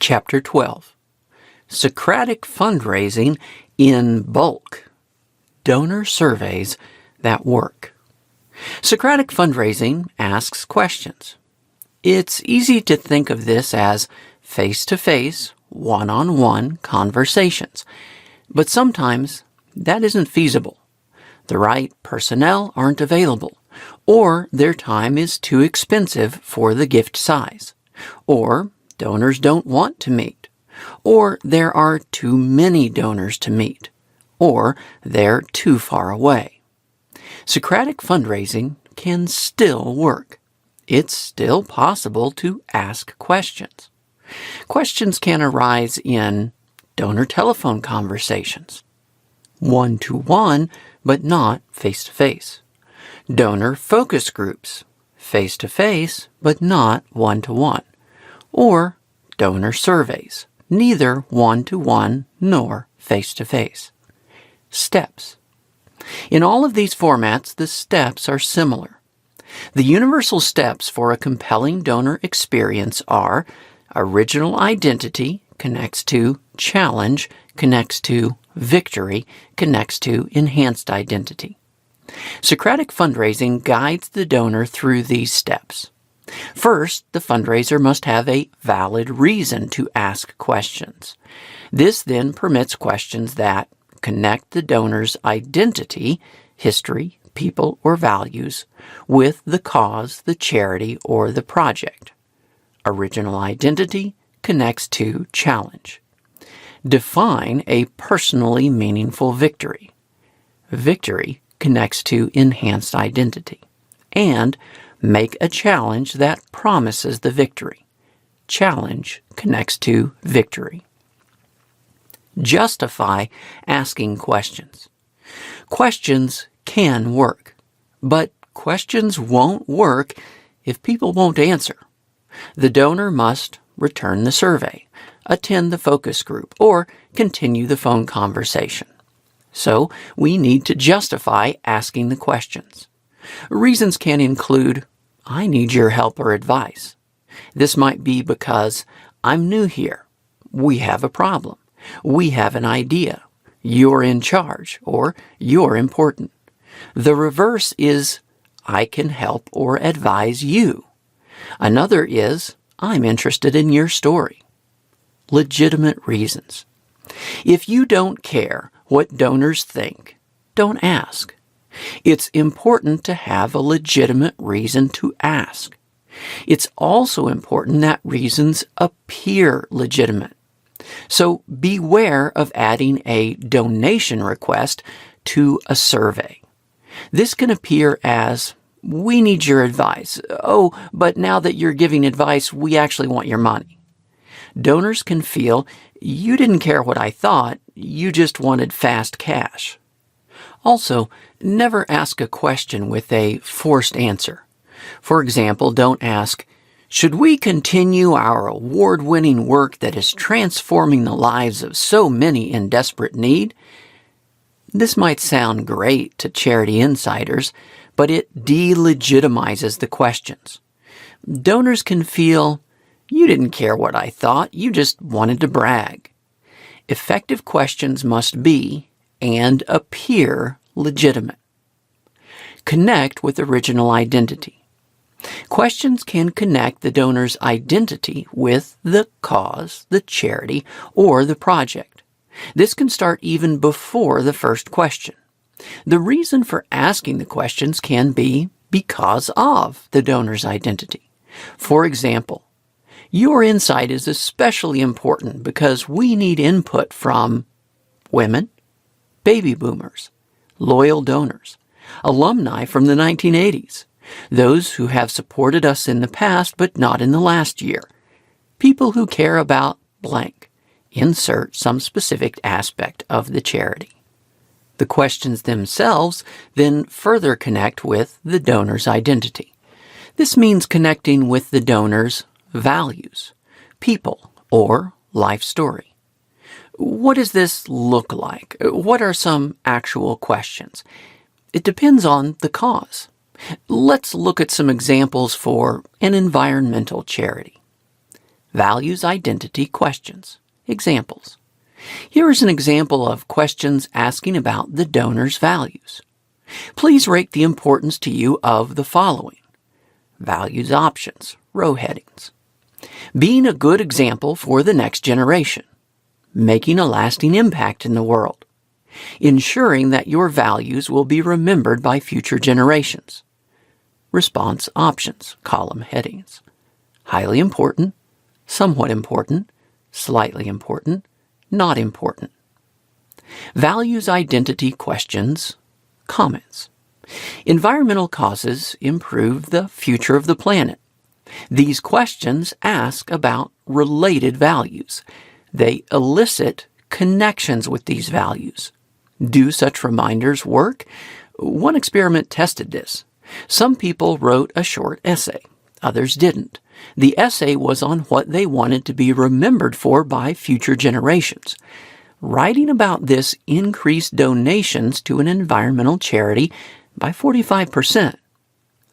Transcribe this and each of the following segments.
Chapter 12. Socratic Fundraising in Bulk. Donor Surveys that Work. Socratic fundraising asks questions. It's easy to think of this as face-to-face, one-on-one conversations, but sometimes that isn't feasible. The right personnel aren't available, or their time is too expensive for the gift size, or donors don't want to meet, or there are too many donors to meet, or they're too far away. Socratic fundraising can still work. It's still possible to ask questions. Questions can arise in donor telephone conversations, one-to-one but not face-to-face, donor focus groups, face-to-face but not one-to-one, or donor surveys, neither one-to-one nor face-to-face. Steps. In all of these formats, the steps are similar. The universal steps for a compelling donor experience are original identity connects to challenge, connects to victory, connects to enhanced identity. Socratic fundraising guides the donor through these steps. First, the fundraiser must have a valid reason to ask questions. This then permits questions that connect the donor's identity, history, people, or values with the cause, the charity, or the project. Original identity connects to challenge. Define a personally meaningful victory. Victory connects to enhanced identity. And make a challenge that promises the victory. Challenge connects to victory. Justify asking questions. Questions can work, but questions won't work if people won't answer. The donor must return the survey, attend the focus group, or continue the phone conversation. So we need to justify asking the questions. Reasons can include, I need your help or advice. This might be because I'm new here. We have a problem. We have an idea. You're in charge, or you're important. The reverse is, I can help or advise you. Another is, I'm interested in your story. Legitimate reasons. If you don't care what donors think, don't ask. It's important to have a legitimate reason to ask. It's also important that reasons appear legitimate. So beware of adding a donation request to a survey. This can appear as, we need your advice. Oh, but now that you're giving advice, we actually want your money. Donors can feel, you didn't care what I thought, you just wanted fast cash. Also, never ask a question with a forced answer. For example, don't ask, should we continue our award-winning work that is transforming the lives of so many in desperate need? This might sound great to charity insiders, but it delegitimizes the questions. Donors can feel, you didn't care what I thought, you just wanted to brag. Effective questions must be and appear legitimate. Connect with original identity. Questions can connect the donor's identity with the cause, the charity, or the project. This can start even before the first question. The reason for asking the questions can be because of the donor's identity. For example, your insight is especially important because we need input from women, baby boomers, loyal donors, alumni from the 1980s, those who have supported us in the past but not in the last year, people who care about blank, insert some specific aspect of the charity. The questions themselves then further connect with the donor's identity. This means connecting with the donor's values, people, or life story. What does this look like? What are some actual questions? It depends on the cause. Let's look at some examples for an environmental charity. Values identity questions. Examples. Here is an example of questions asking about the donor's values. Please rate the importance to you of the following. Values options, row headings. Being a good example for the next generation. Making a lasting impact in the world. Ensuring that your values will be remembered by future generations. Response options, column headings. Highly important, somewhat important, slightly important, not important. Values identity questions, comments. Environmental causes improve the future of the planet. These questions ask about related values. They elicit connections with these values. Do such reminders work? One experiment tested this. Some people wrote a short essay. Others didn't. The essay was on what they wanted to be remembered for by future generations. Writing about this increased donations to an environmental charity by 45%.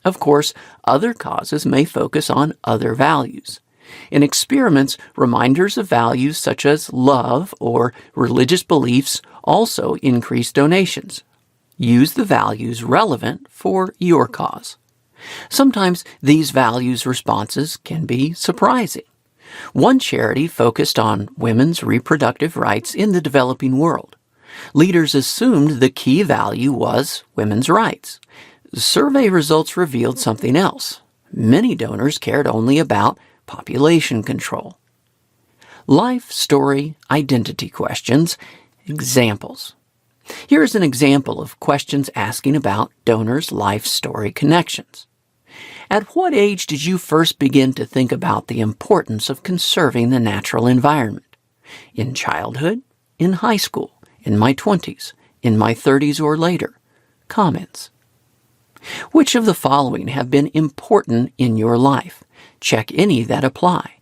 Of course, other causes may focus on other values. In experiments, reminders of values such as love or religious beliefs also increase donations. Use the values relevant for your cause. Sometimes these values responses can be surprising. One charity focused on women's reproductive rights in the developing world. Leaders assumed the key value was women's rights. Survey results revealed something else. Many donors cared only about population control. Life story identity questions. Examples. Here is an example of questions asking about donors' life story connections. At what age did you first begin to think about the importance of conserving the natural environment? In childhood? In high school? In my 20s? In my 30s or later? Comments. Which of the following have been important in your life? Check any that apply.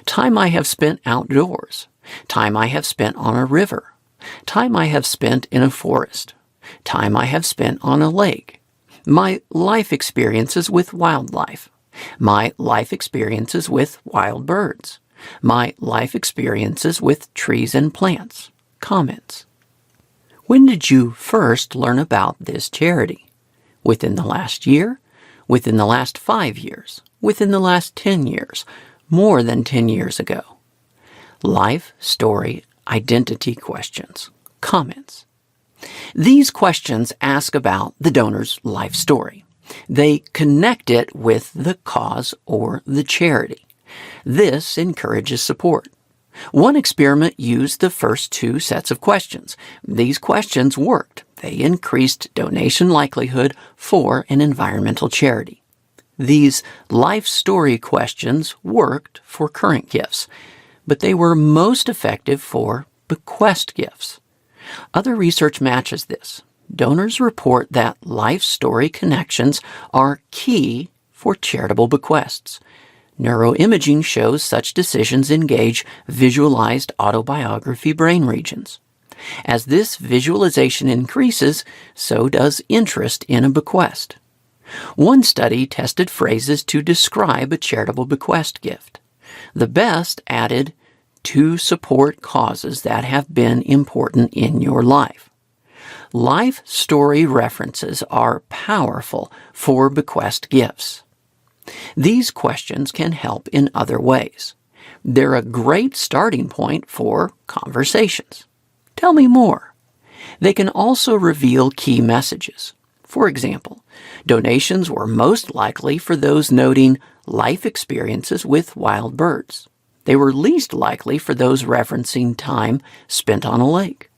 Time I have spent outdoors. Time I have spent on a river. Time I have spent in a forest. Time I have spent on a lake. My life experiences with wildlife. My life experiences with wild birds. My life experiences with trees and plants. Comments. When did you first learn about this charity? Within the last year? Within the last 5 years? Within the last 10 years? More than 10 years ago? Life, story, identity questions. Comments. These questions ask about the donor's life story. They connect it with the cause or the charity. This encourages support. One experiment used the first 2 sets of questions. These questions worked. They increased donation likelihood for an environmental charity. These life story questions worked for current gifts, but they were most effective for bequest gifts. Other research matches this. Donors report that life story connections are key for charitable bequests. Neuroimaging shows such decisions engage visualized autobiography brain regions. As this visualization increases, so does interest in a bequest. One study tested phrases to describe a charitable bequest gift. The best added to support causes that have been important in your life. Life story references are powerful for bequest gifts. These questions can help in other ways. They're a great starting point for conversations. Tell me more. They can also reveal key messages. For example, donations were most likely for those noting life experiences with wild birds. They were least likely for those referencing time spent on a lake.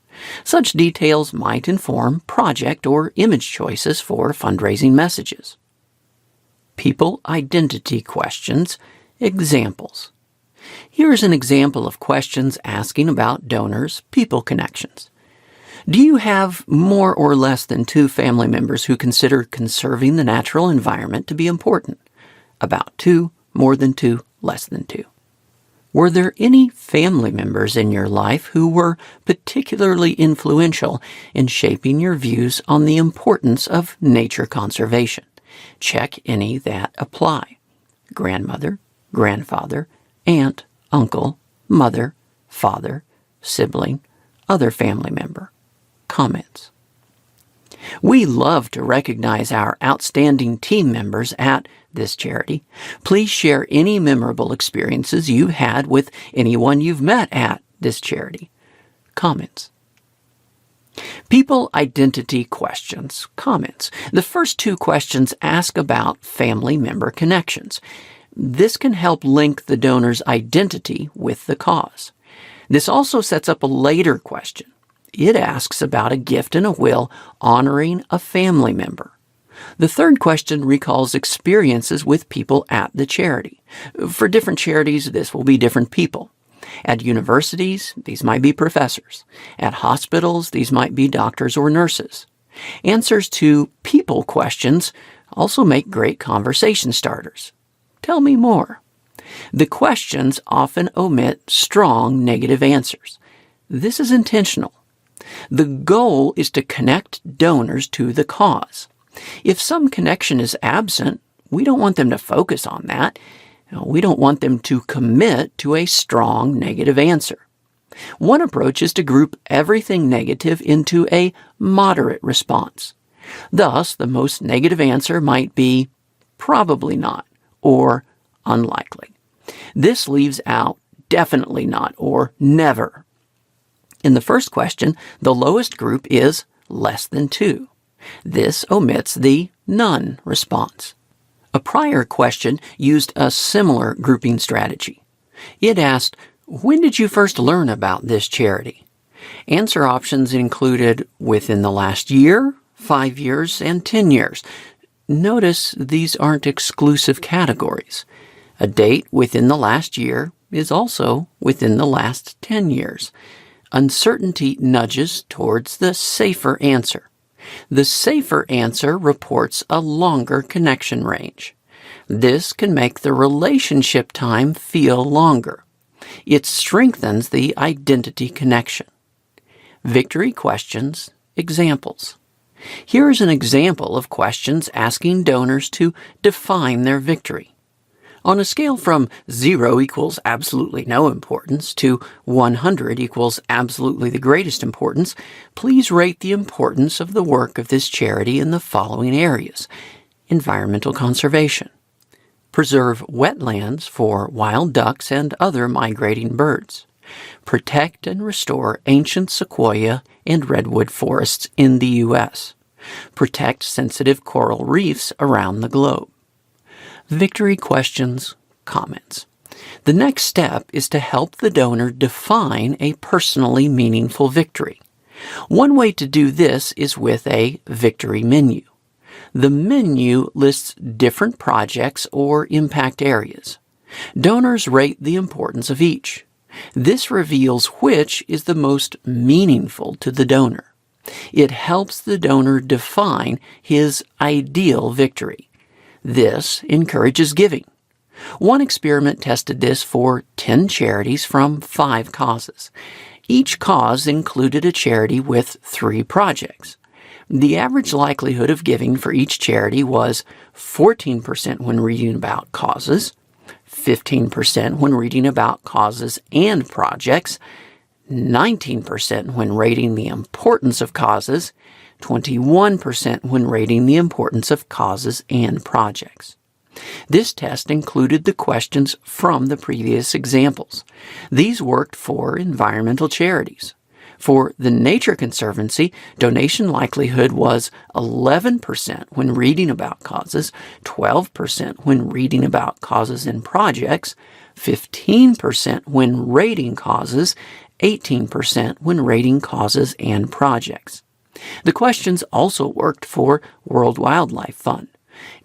Such details might inform project or image choices for fundraising messages. People identity questions. Examples. Here is an example of questions asking about donors' people connections. Do you have more or less than 2 family members who consider conserving the natural environment to be important? About 2, more than 2, less than 2. Were there any family members in your life who were particularly influential in shaping your views on the importance of nature conservation? Check any that apply. Grandmother, grandfather, aunt, uncle, mother, father, sibling, other family member. Comments. We love to recognize our outstanding team members at this charity. Please share any memorable experiences you've had with anyone you've met at this charity. Comments. People identity questions. Comments. The first two questions ask about family member connections. This can help link the donor's identity with the cause. This also sets up a later question. It asks about a gift and a will honoring a family member. The third question recalls experiences with people at the charity. For different charities, this will be different people. At universities, these might be professors. At hospitals, these might be doctors or nurses. Answers to people questions also make great conversation starters. Tell me more. The questions often omit strong negative answers. This is intentional. The goal is to connect donors to the cause. If some connection is absent, we don't want them to focus on that. We don't want them to commit to a strong negative answer. One approach is to group everything negative into a moderate response. Thus, the most negative answer might be probably not or unlikely. This leaves out definitely not or never. In the first question, the lowest group is less than 2. This omits the none response. A prior question used a similar grouping strategy. It asked, when did you first learn about this charity? Answer options included within the last year, 5 years, and 10 years. Notice these aren't exclusive categories. A date within the last year is also within the last 10 years. Uncertainty nudges towards the safer answer. The safer answer reports a longer connection range. This can make the relationship time feel longer. It strengthens the identity connection. Victory questions, examples. Here is an example of questions asking donors to define their victory. On a scale from 0 equals absolutely no importance to 100 equals absolutely the greatest importance, please rate the importance of the work of this charity in the following areas. Environmental conservation. Preserve wetlands for wild ducks and other migrating birds. Protect and restore ancient sequoia and redwood forests in the U.S. Protect sensitive coral reefs around the globe. Victory questions, comments. The next step is to help the donor define a personally meaningful victory. One way to do this is with a victory menu. The menu lists different projects or impact areas. Donors rate the importance of each. This reveals which is the most meaningful to the donor. It helps the donor define his ideal victory. This encourages giving. One experiment tested this for 10 charities from 5 causes. Each cause included a charity with 3 projects. The average likelihood of giving for each charity was 14% when reading about causes, 15% when reading about causes and projects, 19% when rating the importance of causes, 21% when rating the importance of causes and projects. This test included the questions from the previous examples. These worked for environmental charities. For the Nature Conservancy, donation likelihood was 11% when reading about causes, 12% when reading about causes and projects, 15% when rating causes, 18% when rating causes and projects. The questions also worked for World Wildlife Fund.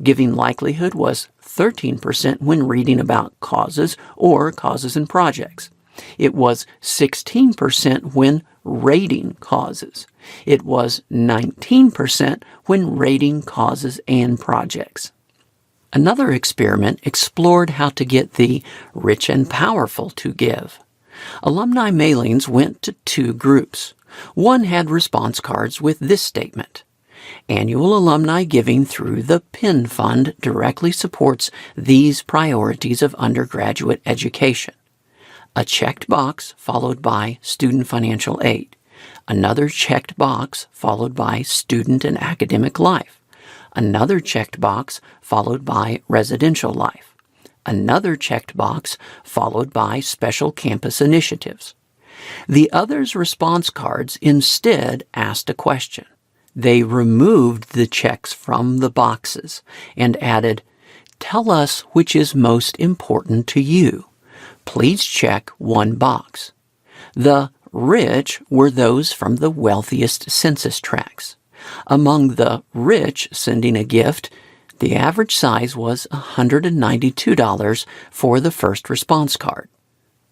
Giving likelihood was 13% when reading about causes or causes and projects. It was 16% when rating causes. It was 19% when rating causes and projects. Another experiment explored how to get the rich and powerful to give. Alumni mailings went to 2 groups. One had response cards with this statement: Annual alumni giving through the PIN Fund directly supports these priorities of undergraduate education. A checked box followed by student financial aid. Another checked box followed by student and academic life. Another checked box followed by residential life. Another checked box followed by special campus initiatives. The others' response cards instead asked a question. They removed the checks from the boxes and added, "Tell us which is most important to you. Please check one box." The rich were those from the wealthiest census tracts. Among the rich sending a gift, the average size was $192 for the first response card.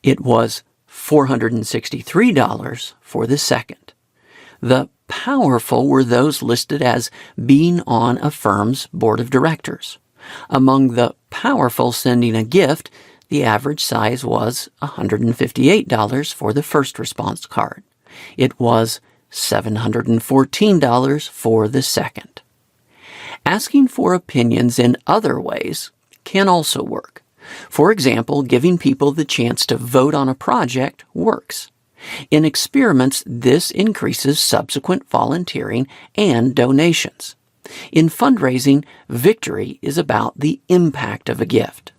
It was $463 for the second. The powerful were those listed as being on a firm's board of directors. Among the powerful sending a gift, the average size was $158 for the first response card. It was $714 for the second. Asking for opinions in other ways can also work. For example, giving people the chance to vote on a project works. In experiments, this increases subsequent volunteering and donations. In fundraising, victory is about the impact of a gift.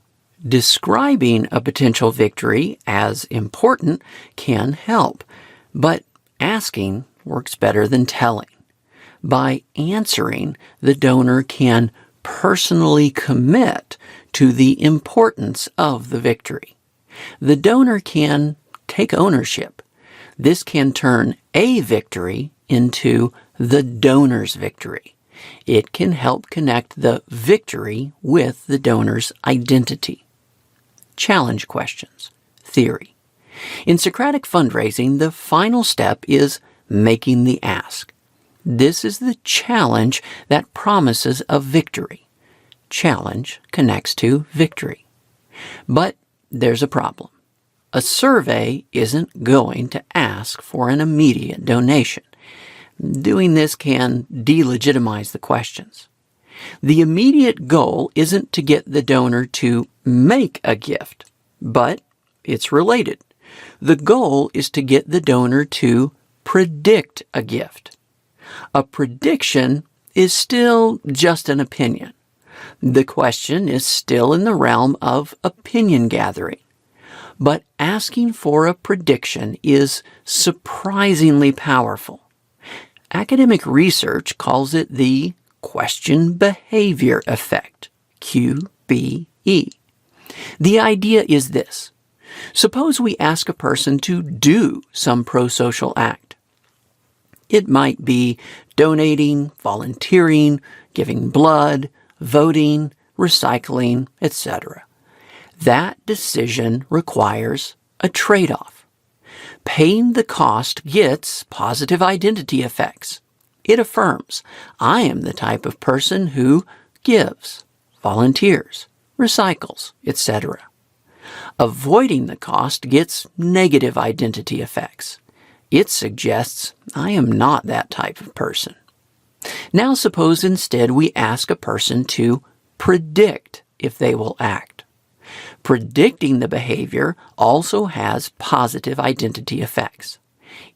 Describing a potential victory as important can help, but asking works better than telling. By answering, the donor can personally commit to the importance of the victory. The donor can take ownership. This can turn a victory into the donor's victory. It can help connect the victory with the donor's identity. Challenge questions. Theory. In Socratic fundraising, the final step is making the ask. This is the challenge that promises a victory. Challenge connects to victory. But there's a problem. A survey isn't going to ask for an immediate donation. Doing this can delegitimize the questions. The immediate goal isn't to get the donor to make a gift, but it's related. The goal is to get the donor to predict a gift. A prediction is still just an opinion. The question is still in the realm of opinion gathering. But asking for a prediction is surprisingly powerful. Academic research calls it the question behavior effect, QBE. The idea is this. Suppose we ask a person to do some pro-social act. It might be donating, volunteering, giving blood, voting, recycling, etc. That decision requires a trade-off. Paying the cost gets positive identity effects. It affirms, I am the type of person who gives, volunteers, recycles, etc. Avoiding the cost gets negative identity effects. It suggests, I am not that type of person. Now suppose instead we ask a person to predict if they will act. Predicting the behavior also has positive identity effects.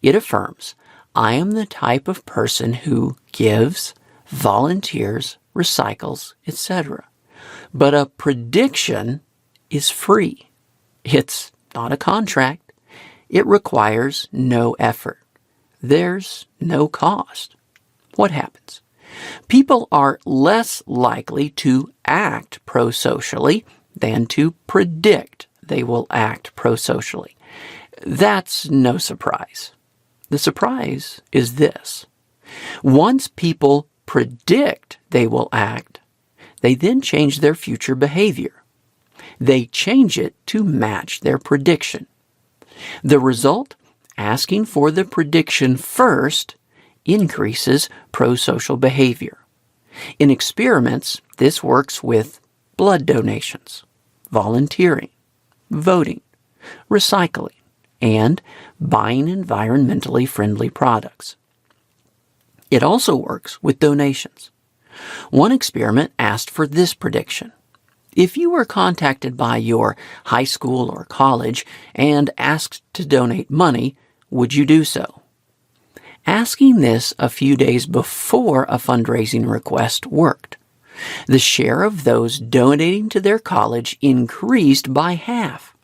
It affirms, I am the type of person who gives, volunteers, recycles, etc. But a prediction is free. It's not a contract. It requires no effort. There's no cost. What happens? People are less likely to act pro-socially than to predict they will act pro-socially. That's no surprise. The surprise is this. Once people predict they will act, they then change their future behavior. They change it to match their prediction. The result, asking for the prediction first, increases pro-social behavior. In experiments, this works with blood donations, volunteering, voting, recycling, and buying environmentally friendly products. It also works with donations. One experiment asked for this prediction. If you were contacted by your high school or college and asked to donate money, would you do so? Asking this a few days before a fundraising request worked. The share of those donating to their college increased by half.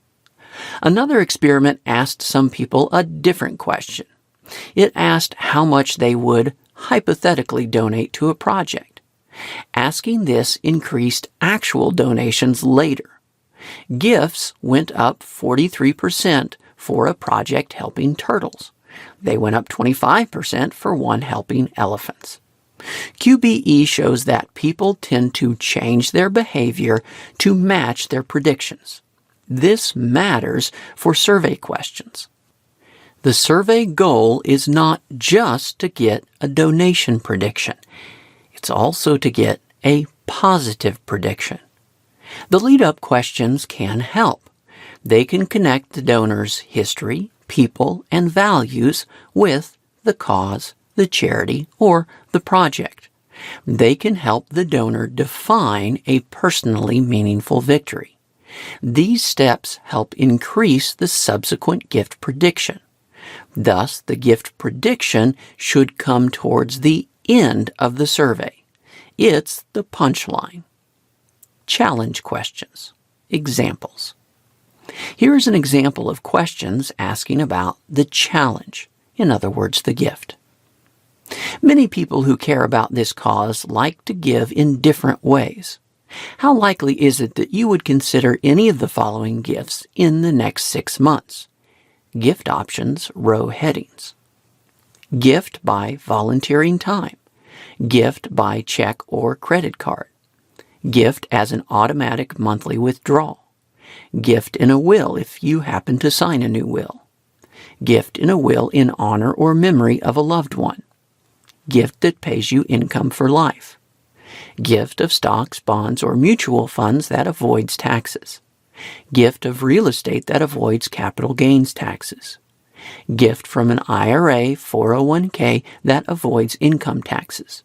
Another experiment asked some people a different question. It asked how much they would hypothetically donate to a project. Asking this increased actual donations later. Gifts went up 43% for a project helping turtles. They went up 25% for one helping elephants. QBE shows that people tend to change their behavior to match their predictions. This matters for survey questions. The survey goal is not just to get a donation prediction. It's also to get a positive prediction. The lead-up questions can help. They can connect the donor's history, people, and values with the cause, the charity, or the project. They can help the donor define a personally meaningful victory. These steps help increase the subsequent gift prediction. Thus, the gift prediction should come towards the end of the survey. It's the punchline. Challenge questions. Examples. Here is an example of questions asking about the challenge, in other words, the gift. Many people who care about this cause like to give in different ways. How likely is it that you would consider any of the following gifts in the next 6 months? Gift options, row headings. Gift by volunteering time. Gift by check or credit card. Gift as an automatic monthly withdrawal. Gift in a will if you happen to sign a new will. Gift in a will in honor or memory of a loved one. Gift that pays you income for life. Gift of stocks, bonds, or mutual funds that avoids taxes. Gift of real estate that avoids capital gains taxes. Gift from an IRA 401k that avoids income taxes.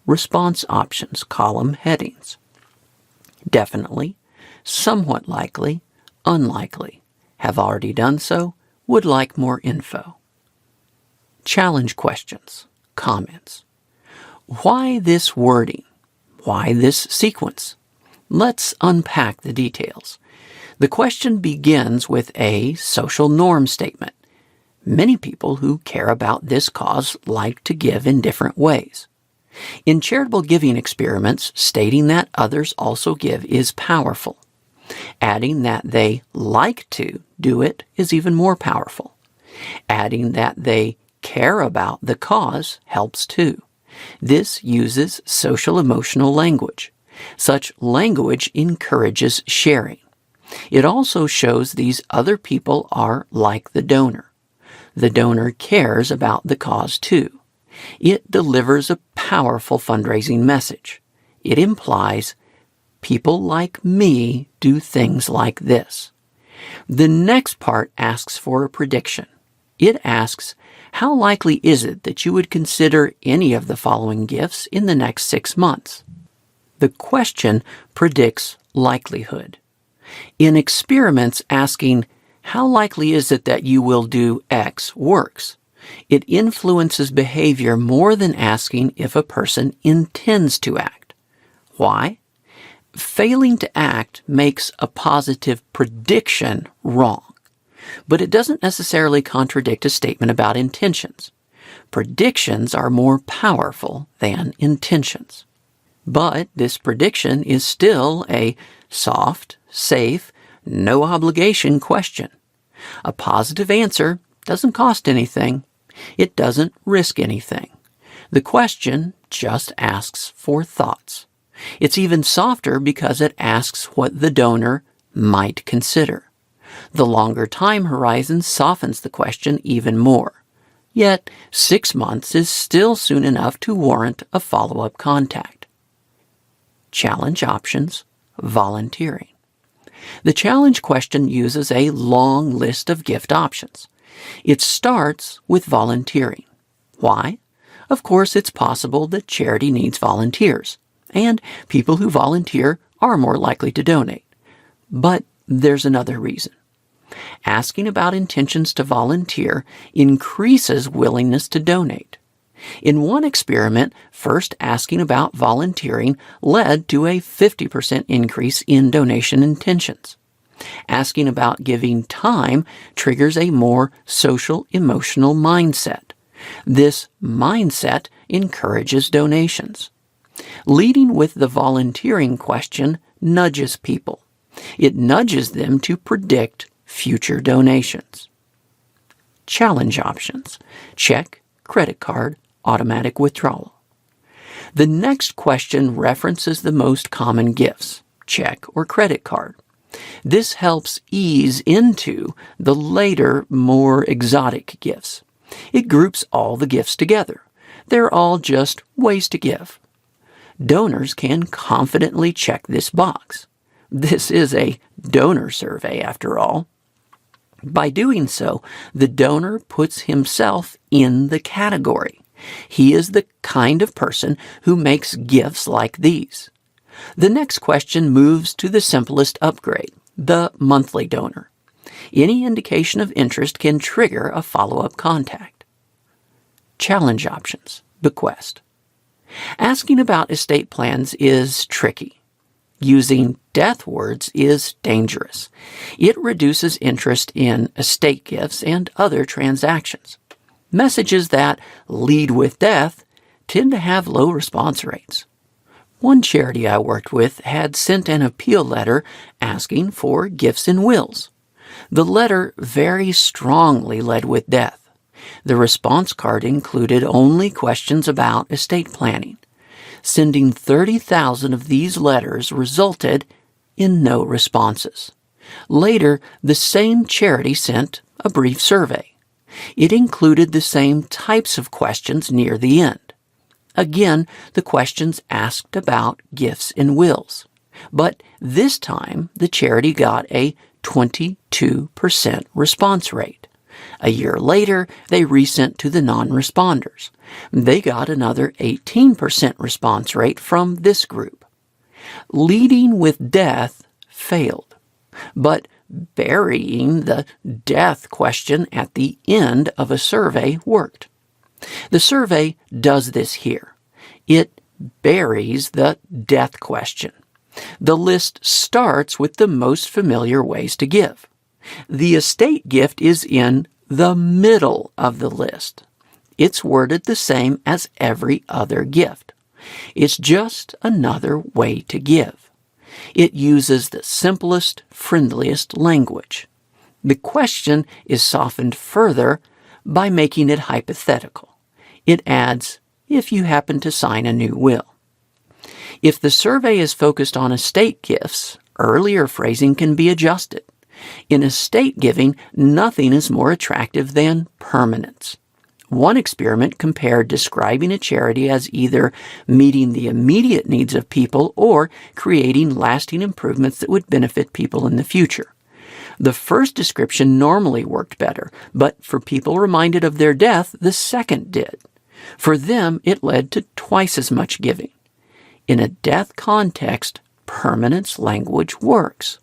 Response options, column headings. Definitely, somewhat likely, unlikely, have already done so, would like more info. Challenge questions, comments. Why this wording? Why this sequence? Let's unpack the details. The question begins with a social norm statement. Many people who care about this cause like to give in different ways. In charitable giving experiments, stating that others also give is powerful. Adding that they like to do it is even more powerful. Adding that they care about the cause helps too. This uses social-emotional language. Such language encourages sharing. It also shows these other people are like the donor. The donor cares about the cause too. It delivers a powerful fundraising message. It implies, people like me do things like this. The next part asks for a prediction. It asks, how likely is it that you would consider any of the following gifts in the next 6 months? The question predicts likelihood. In experiments asking, how likely is it that you will do X works? It influences behavior more than asking if a person intends to act. Why? Failing to act makes a positive prediction wrong, but it doesn't necessarily contradict a statement about intentions. Predictions are more powerful than intentions. But this prediction is still a soft, safe, no obligation question. A positive answer doesn't cost anything. It doesn't risk anything. The question just asks for thoughts. It's even softer because it asks what the donor might consider. The longer time horizon softens the question even more. Yet, 6 months is still soon enough to warrant a follow-up contact. Challenge options, volunteering. The challenge question uses a long list of gift options. It starts with volunteering. Why? Of course, it's possible that charity needs volunteers, and people who volunteer are more likely to donate. But there's another reason. Asking about intentions to volunteer increases willingness to donate. In one experiment, first asking about volunteering led to a 50% increase in donation intentions. Asking about giving time triggers a more social, emotional mindset. This mindset encourages donations. Leading with the volunteering question nudges people. It nudges them to predict future donations. Challenge options. Check, credit card, automatic withdrawal. The next question references the most common gifts, check or credit card. This helps ease into the later, more exotic gifts. It groups all the gifts together. They're all just ways to give. Donors can confidently check this box. This is a donor survey, after all. By doing so, the donor puts himself in the category. He is the kind of person who makes gifts like these. The next question moves to the simplest upgrade, the monthly donor. Any indication of interest can trigger a follow-up contact. Challenge options, bequest. Asking about estate plans is tricky. Using death words is dangerous. It reduces interest in estate gifts and other transactions. Messages that lead with death tend to have low response rates. One charity I worked with had sent an appeal letter asking for gifts and wills. The letter very strongly led with death. The response card included only questions about estate planning. Sending 30,000 of these letters resulted in no responses. Later, the same charity sent a brief survey. It included the same types of questions near the end. Again, the questions asked about gifts and wills. But this time, the charity got a 22% response rate. A year later, they resent to the non-responders. They got another 18% response rate from this group. Leading with death failed, but burying the death question at the end of a survey worked. The survey does this here. It buries the death question. The list starts with the most familiar ways to give. The estate gift is in the middle of the list. It's worded the same as every other gift. It's just another way to give. It uses the simplest, friendliest language. The question is softened further by making it hypothetical. It adds, if you happen to sign a new will. If the survey is focused on estate gifts, earlier phrasing can be adjusted. In estate giving, nothing is more attractive than permanence. One experiment compared describing a charity as either meeting the immediate needs of people or creating lasting improvements that would benefit people in the future. The first description normally worked better, but for people reminded of their death, the second did. For them, it led to twice as much giving. In a death context, permanence language works.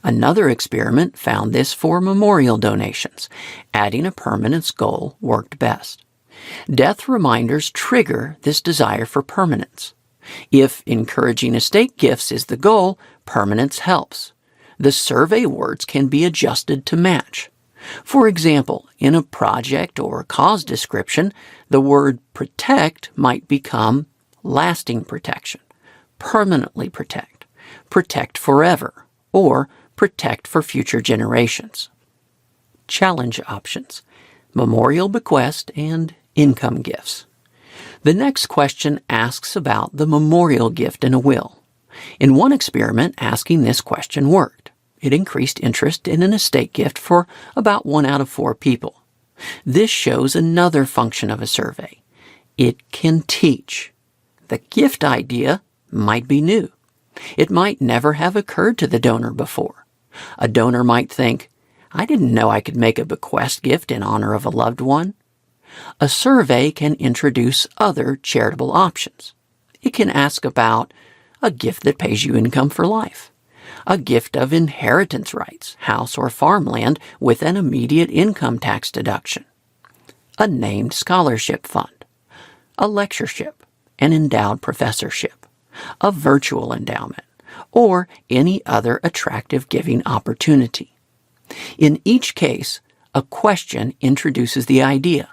Another experiment found this for memorial donations. Adding a permanence goal worked best. Death reminders trigger this desire for permanence. If encouraging estate gifts is the goal, permanence helps. The survey words can be adjusted to match. For example, in a project or cause description, the word protect might become lasting protection, permanently protect, protect forever, or protect for future generations. Challenge options, memorial bequest, and income gifts. The next question asks about the memorial gift in a will. In one experiment, asking this question worked. It increased interest in an estate gift for about 1 out of 4 people. This shows another function of a survey. It can teach. The gift idea might be new. It might never have occurred to the donor before. A donor might think, I didn't know I could make a bequest gift in honor of a loved one. A survey can introduce other charitable options. It can ask about a gift that pays you income for life, a gift of inheritance rights, house or farmland with an immediate income tax deduction, a named scholarship fund, a lectureship, an endowed professorship, a virtual endowment, or any other attractive giving opportunity. In each case, a question introduces the idea.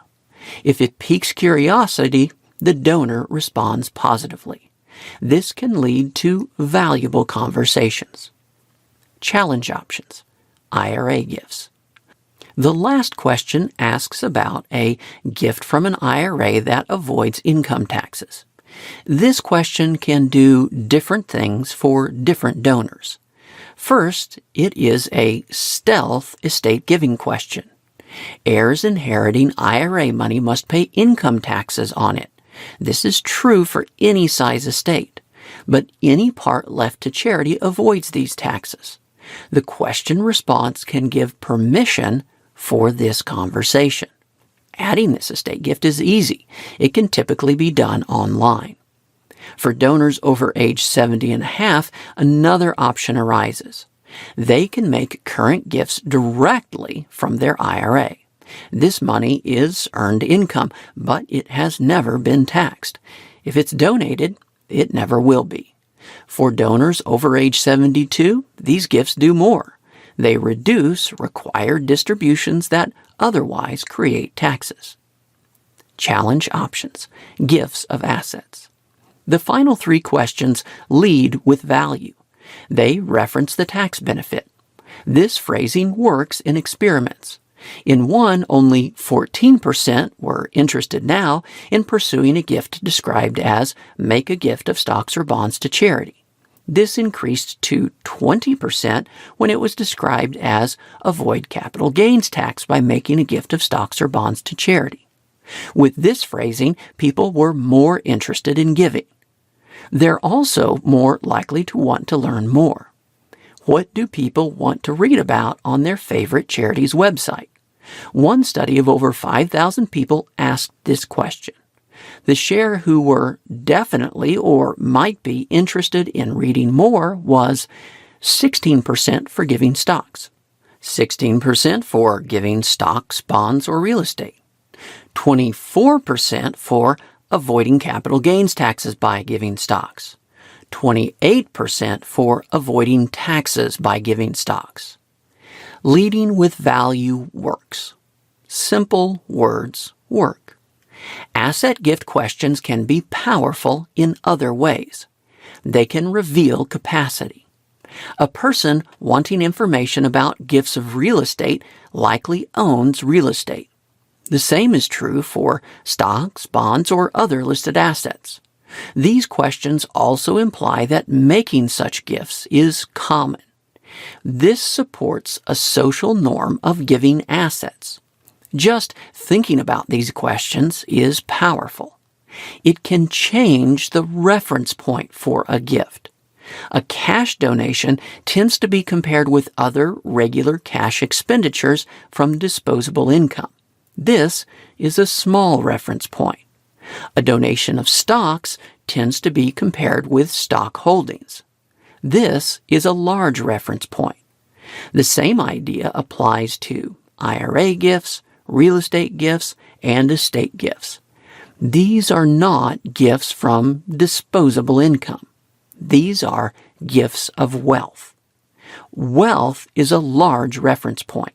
If it piques curiosity, the donor responds positively. This can lead to valuable conversations. Challenge options. IRA gifts. The last question asks about a gift from an IRA that avoids income taxes. This question can do different things for different donors. First, it is a stealth estate giving question. Heirs inheriting IRA money must pay income taxes on it. This is true for any size estate, but any part left to charity avoids these taxes. The question response can give permission for this conversation. Adding this estate gift is easy. It can typically be done online. For donors over age 70 and a half, another option arises. They can make current gifts directly from their IRA. This money is earned income, but it has never been taxed. If it's donated, it never will be. For donors over age 72, these gifts do more. They reduce required distributions that otherwise create taxes. Challenge options. Gifts of assets. The final three questions lead with value. They reference the tax benefit. This phrasing works in experiments. In one, only 14% were interested now in pursuing a gift described as make a gift of stocks or bonds to charity. This increased to 20% when it was described as avoid capital gains tax by making a gift of stocks or bonds to charity. With this phrasing, people were more interested in giving. They're also more likely to want to learn more. What do people want to read about on their favorite charity's website? One study of over 5,000 people asked this question. The share who were definitely or might be interested in reading more was 16% for giving stocks, 16% for giving stocks, bonds, or real estate, 24% for avoiding capital gains taxes by giving stocks, 28% for avoiding taxes by giving stocks. Leading with value works. Simple words work. Asset gift questions can be powerful in other ways. They can reveal capacity. A person wanting information about gifts of real estate likely owns real estate. The same is true for stocks, bonds, or other listed assets. These questions also imply that making such gifts is common. This supports a social norm of giving assets. Just thinking about these questions is powerful. It can change the reference point for a gift. A cash donation tends to be compared with other regular cash expenditures from disposable income. This is a small reference point. A donation of stocks tends to be compared with stock holdings. This is a large reference point. The same idea applies to IRA gifts, real estate gifts, and estate gifts. These are not gifts from disposable income. These are gifts of wealth. Wealth is a large reference point.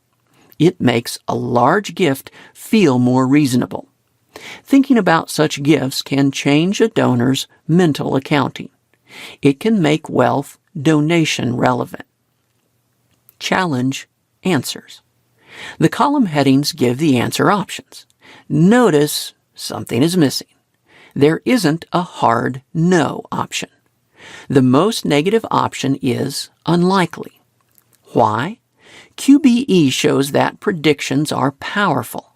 It makes a large gift feel more reasonable. Thinking about such gifts can change a donor's mental accounting. It can make wealth donation relevant. Challenge answers. The column headings give the answer options. Notice something is missing. There isn't a hard no option. The most negative option is unlikely. Why? QBE shows that predictions are powerful.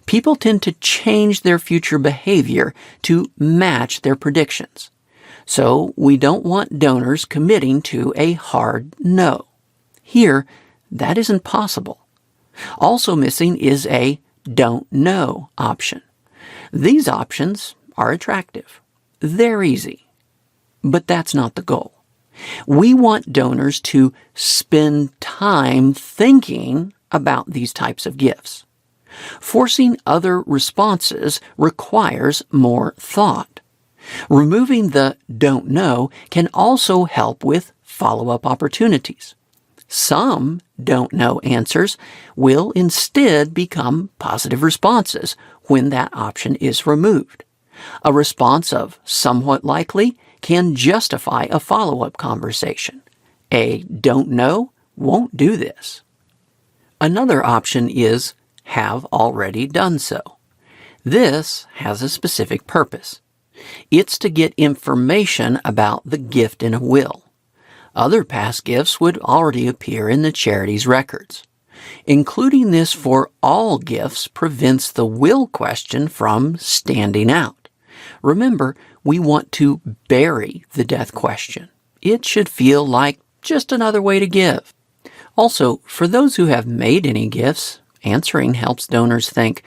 People tend to change their future behavior to match their predictions. So we don't want donors committing to a hard no. Here, that isn't possible. Also missing is a don't know option. These options are attractive. They're easy. But that's not the goal. We want donors to spend time thinking about these types of gifts. Forcing other responses requires more thought. Removing the don't know can also help with follow-up opportunities. Some don't know answers will instead become positive responses when that option is removed. A response of somewhat likely can justify a follow-up conversation. A don't know won't do this. Another option is have already done so. This has a specific purpose. It's to get information about the gift in a will. Other past gifts would already appear in the charity's records. Including this for all gifts prevents the will question from standing out. Remember, we want to bury the death question. It should feel like just another way to give. Also, for those who have made any gifts, answering helps donors think,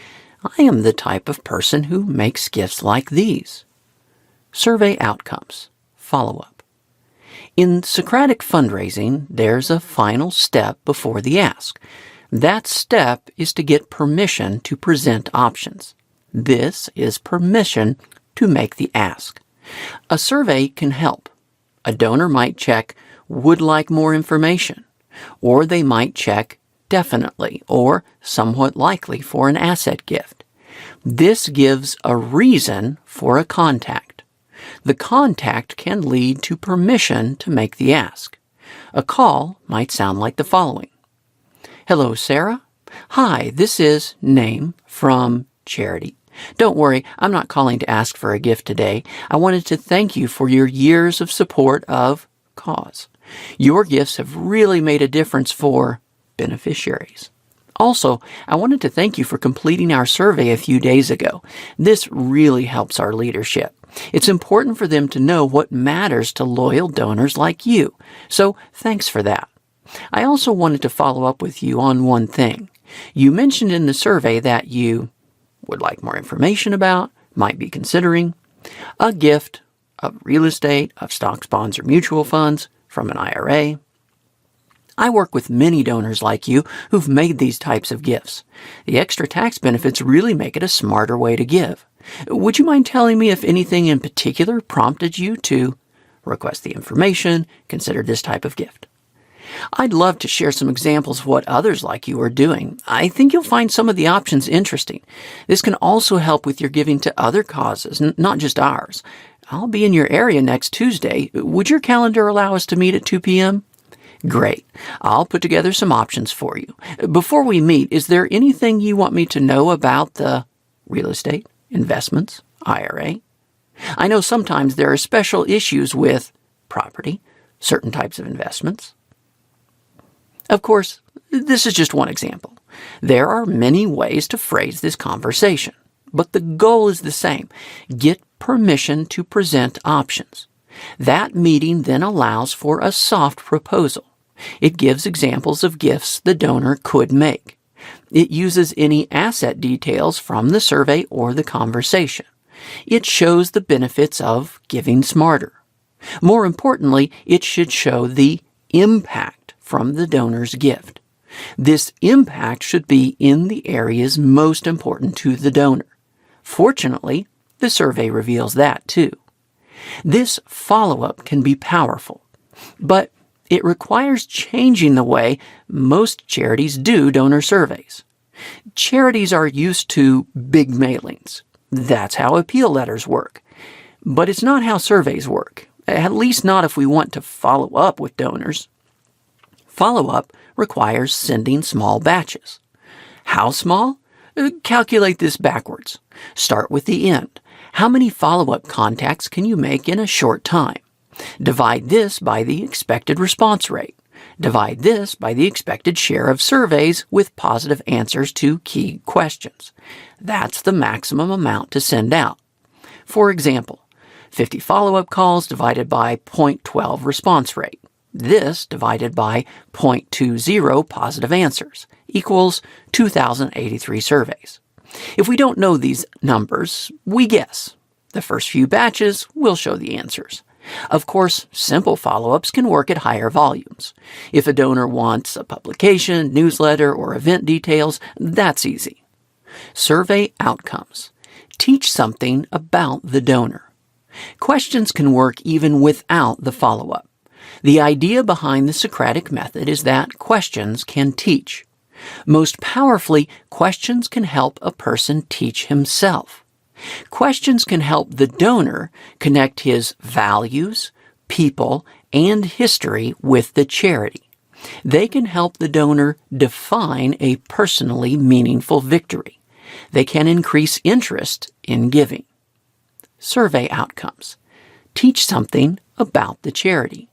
I am the type of person who makes gifts like these. Survey outcomes. Follow-up. In Socratic fundraising, there's a final step before the ask. That step is to get permission to present options. This is permission to make the ask. A survey can help. A donor might check, would like more information, or they might check, definitely, or somewhat likely for an asset gift. This gives a reason for a contact. The contact can lead to permission to make the ask. A call might sound like the following. Hello, Sarah. Hi, this is name from charity. Don't worry, I'm not calling to ask for a gift today. I wanted to thank you for your years of support of cause. Your gifts have really made a difference for beneficiaries. Also, I wanted to thank you for completing our survey a few days ago. This really helps our leadership. It's important for them to know what matters to loyal donors like you. So thanks for that. I also wanted to follow up with you on one thing. You mentioned in the survey that you would like more information about, might be considering a gift of real estate, of stocks, bonds, or mutual funds from an IRA. I work with many donors like you who've made these types of gifts. The extra tax benefits really make it a smarter way to give. Would you mind telling me if anything in particular prompted you to request the information, consider this type of gift? I'd love to share some examples of what others like you are doing. I think you'll find some of the options interesting. This can also help with your giving to other causes, not just ours. I'll be in your area next Tuesday. Would your calendar allow us to meet at 2 p.m.? Great. I'll put together some options for you. Before we meet, is there anything you want me to know about the real estate, investments, IRA? I know sometimes there are special issues with property, certain types of investments. Of course, this is just one example. There are many ways to phrase this conversation, but the goal is the same. Get permission to present options. That meeting then allows for a soft proposal. It gives examples of gifts the donor could make. It uses any asset details from the survey or the conversation. It shows the benefits of giving smarter. More importantly, it should show the impact from the donor's gift. This impact should be in the areas most important to the donor. Fortunately, the survey reveals that too. This follow-up can be powerful, but it requires changing the way most charities do donor surveys. Charities are used to big mailings. That's how appeal letters work. But it's not how surveys work, at least not if we want to follow up with donors. Follow-up requires sending small batches. How small? Calculate this backwards. Start with the end. How many follow-up contacts can you make in a short time? Divide this by the expected response rate. Divide this by the expected share of surveys with positive answers to key questions. That's the maximum amount to send out. For example, 50 follow-up calls divided by 0.12 response rate. This divided by 0.20 positive answers equals 2,083 surveys. If we don't know these numbers, we guess. The first few batches will show the answers. Of course, simple follow-ups can work at higher volumes. If a donor wants a publication, newsletter, or event details, that's easy. Survey outcomes. Teach something about the donor. Questions can work even without the follow-up. The idea behind the Socratic method is that questions can teach. Most powerfully, questions can help a person teach himself. Questions can help the donor connect his values, people, and history with the charity. They can help the donor define a personally meaningful victory. They can increase interest in giving. Survey outcomes. Teach something about the charity.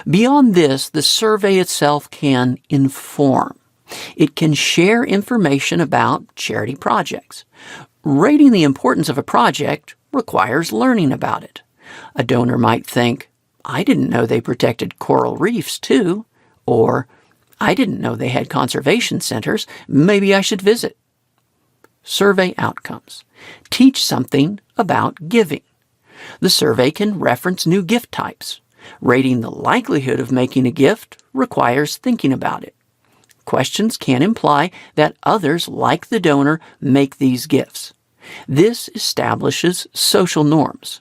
Beyond this, the survey itself can inform. It can share information about charity projects. Rating the importance of a project requires learning about it. A donor might think, I didn't know they protected coral reefs too, or I didn't know they had conservation centers, maybe I should visit. Survey outcomes. Teach something about giving. The survey can reference new gift types. Rating the likelihood of making a gift requires thinking about it. Questions can imply that others like the donor make these gifts. This establishes social norms.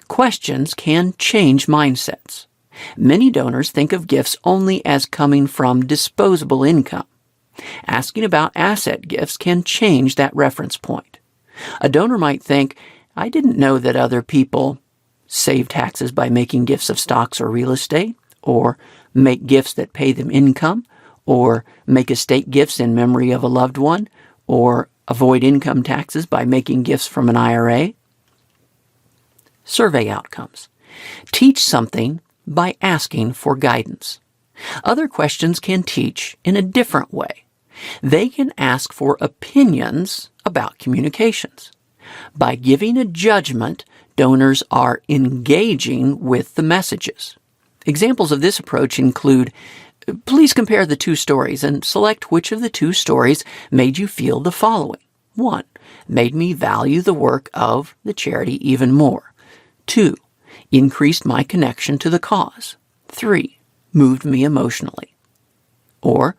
Questions can change mindsets. Many donors think of gifts only as coming from disposable income. Asking about asset gifts can change that reference point. A donor might think, I didn't know that other people save taxes by making gifts of stocks or real estate, or make gifts that pay them income, or make estate gifts in memory of a loved one, or avoid income taxes by making gifts from an IRA. Survey outcomes. Teach something by asking for guidance. Other questions can teach in a different way. They can ask for opinions about communications. By giving a judgment, donors are engaging with the messages. Examples of this approach include, please compare the two stories and select which of the two stories made you feel the following. 1. Made me value the work of the charity even more. 2. Increased my connection to the cause. 3. Moved me emotionally. Or,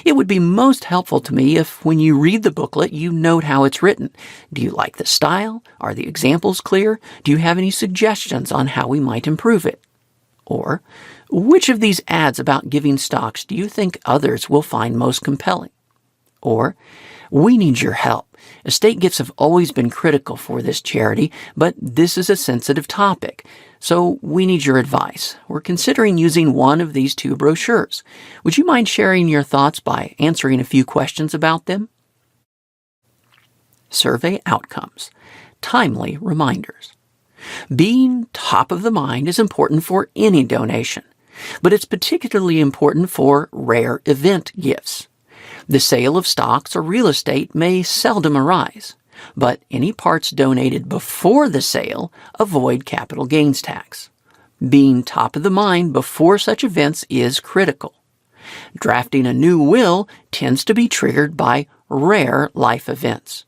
it would be most helpful to me if when you read the booklet you note how it's written. Do you like the style? Are the examples clear? Do you have any suggestions on how we might improve it? Or, which of these ads about giving stocks do you think others will find most compelling? Or, we need your help. Estate gifts have always been critical for this charity, but this is a sensitive topic, so we need your advice. We're considering using one of these two brochures. Would you mind sharing your thoughts by answering a few questions about them? Survey outcomes. Timely reminders. Being top of the mind is important for any donation, but it's particularly important for rare event gifts. The sale of stocks or real estate may seldom arise, but any parts donated before the sale avoid capital gains tax. Being top of the mind before such events is critical. Drafting a new will tends to be triggered by rare life events.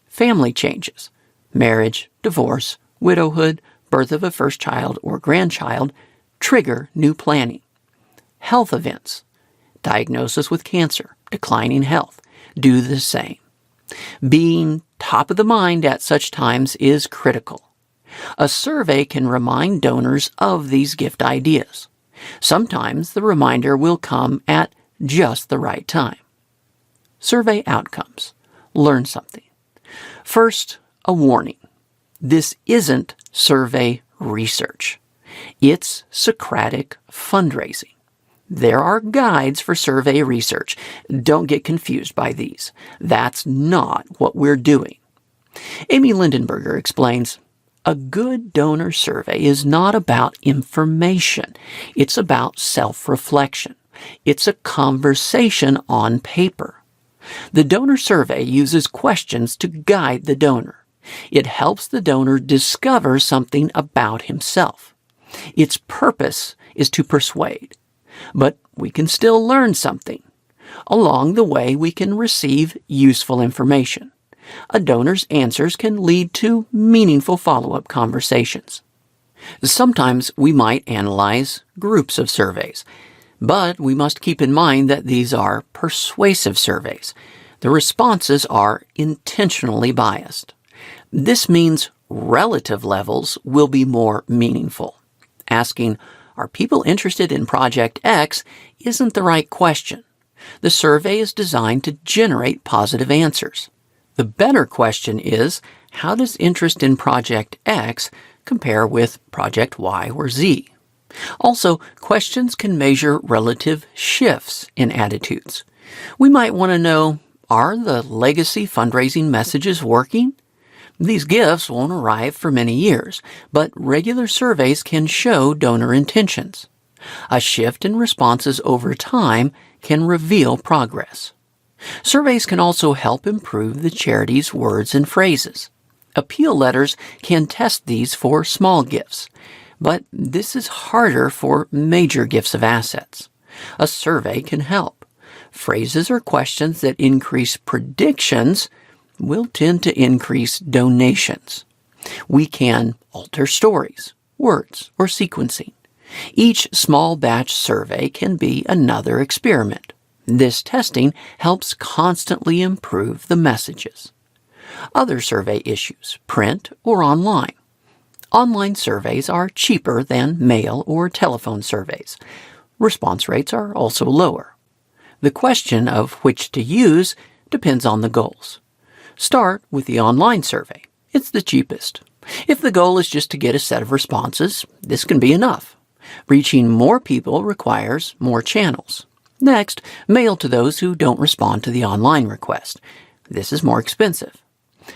Family changes, marriage, divorce, widowhood, birth of a first child or grandchild trigger new planning. Health events, diagnosis with cancer, declining health, do the same. Being top of the mind at such times is critical. A survey can remind donors of these gift ideas. Sometimes the reminder will come at just the right time. Survey outcomes. Learn something. First, a warning. This isn't survey research. It's Socratic fundraising. There are guides for survey research. Don't get confused by these. That's not what we're doing. Amy Lindenberger explains, a good donor survey is not about information. It's about self-reflection. It's a conversation on paper. The donor survey uses questions to guide the donor. It helps the donor discover something about himself. Its purpose is to persuade. But we can still learn something. Along the way, we can receive useful information. A donor's answers can lead to meaningful follow-up conversations. Sometimes we might analyze groups of surveys, but we must keep in mind that these are persuasive surveys. The responses are intentionally biased. This means relative levels will be more meaningful. Asking, "Are people interested in Project X?" isn't the right question. The survey is designed to generate positive answers. The better question is, how does interest in Project X compare with Project Y or Z? Also, questions can measure relative shifts in attitudes. We might want to know, are the legacy fundraising messages working? These gifts won't arrive for many years, but regular surveys can show donor intentions. A shift in responses over time can reveal progress. Surveys can also help improve the charity's words and phrases. Appeal letters can test these for small gifts, but this is harder for major gifts of assets. A survey can help. Phrases or questions that increase predictions will tend to increase donations. We can alter stories, words, or sequencing. Each small batch survey can be another experiment. This testing helps constantly improve the messages. Other survey issues, print or online. Online surveys are cheaper than mail or telephone surveys. Response rates are also lower. The question of which to use depends on the goals. Start with the online survey. It's the cheapest. If the goal is just to get a set of responses, this can be enough. Reaching more people requires more channels. Next, mail to those who don't respond to the online request. This is more expensive.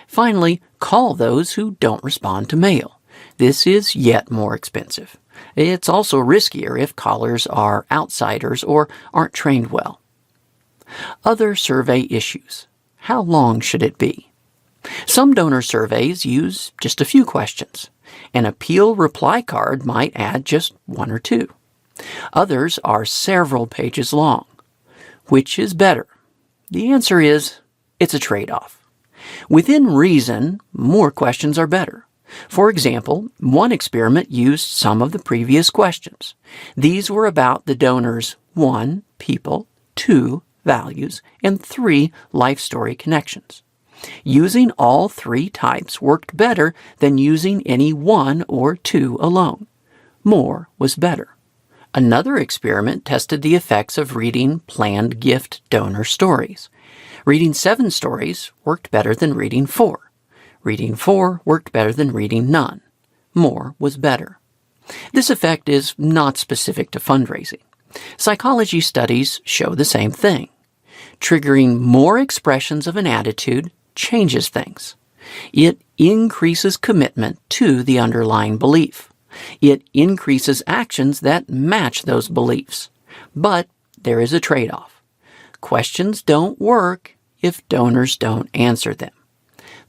Finally, call those who don't respond to mail. This is yet more expensive. It's also riskier if callers are outsiders or aren't trained well. Other survey issues. How long should it be? Some donor surveys use just a few questions. An appeal reply card might add just one or two. Others are several pages long. Which is better? The answer is, it's a trade-off. Within reason, more questions are better. For example, one experiment used some of the previous questions. These were about the donor's 1. People, 2. Values, and 3. Life story connections. Using all 3 types worked better than using any 1 or 2 alone. More was better. Another experiment tested the effects of reading planned gift donor stories. Reading 7 stories worked better than reading 4. Reading 4 worked better than reading none. More was better. This effect is not specific to fundraising. Psychology studies show the same thing. Triggering more expressions of an attitude changes things. It increases commitment to the underlying belief. It increases actions that match those beliefs. But there is a trade-off. Questions don't work if donors don't answer them.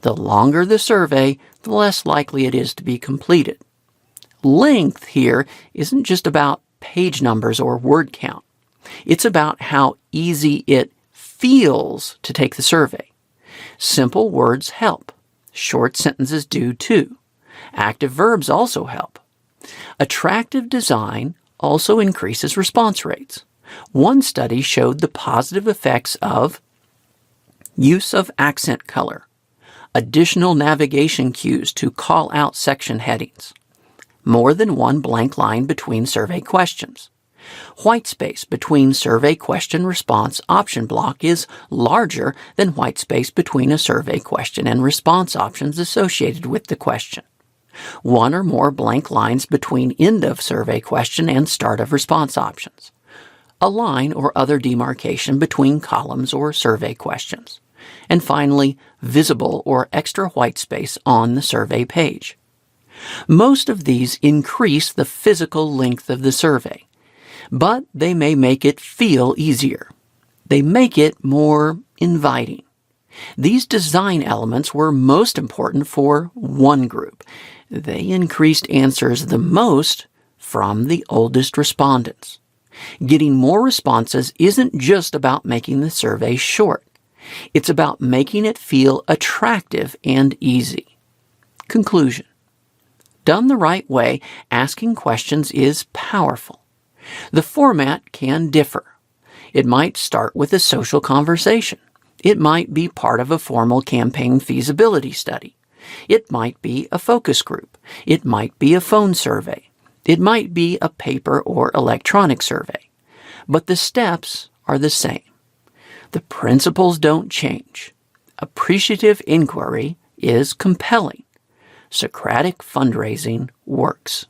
The longer the survey, the less likely it is to be completed. Length here isn't just about page numbers or word count. It's about how easy it feels to take the survey. Simple words help. Short sentences do too. Active verbs also help. Attractive design also increases response rates. One study showed the positive effects of use of accent color, additional navigation cues to call out section headings, more than one blank line between survey questions. White space between survey question response option block is larger than white space between a survey question and response options associated with the question. 1 or more blank lines between end of survey question and start of response options. A line or other demarcation between columns or survey questions. And finally, visible or extra white space on the survey page. Most of these increase the physical length of the survey, but they may make it feel easier. They make it more inviting. These design elements were most important for one group. They increased answers the most from the oldest respondents. Getting more responses isn't just about making the survey short. It's about making it feel attractive and easy. Conclusion. Done the right way, asking questions is powerful. The format can differ. It might start with a social conversation. It might be part of a formal campaign feasibility study. It might be a focus group. It might be a phone survey. It might be a paper or electronic survey. But the steps are the same. The principles don't change. Appreciative inquiry is compelling. Socratic fundraising works.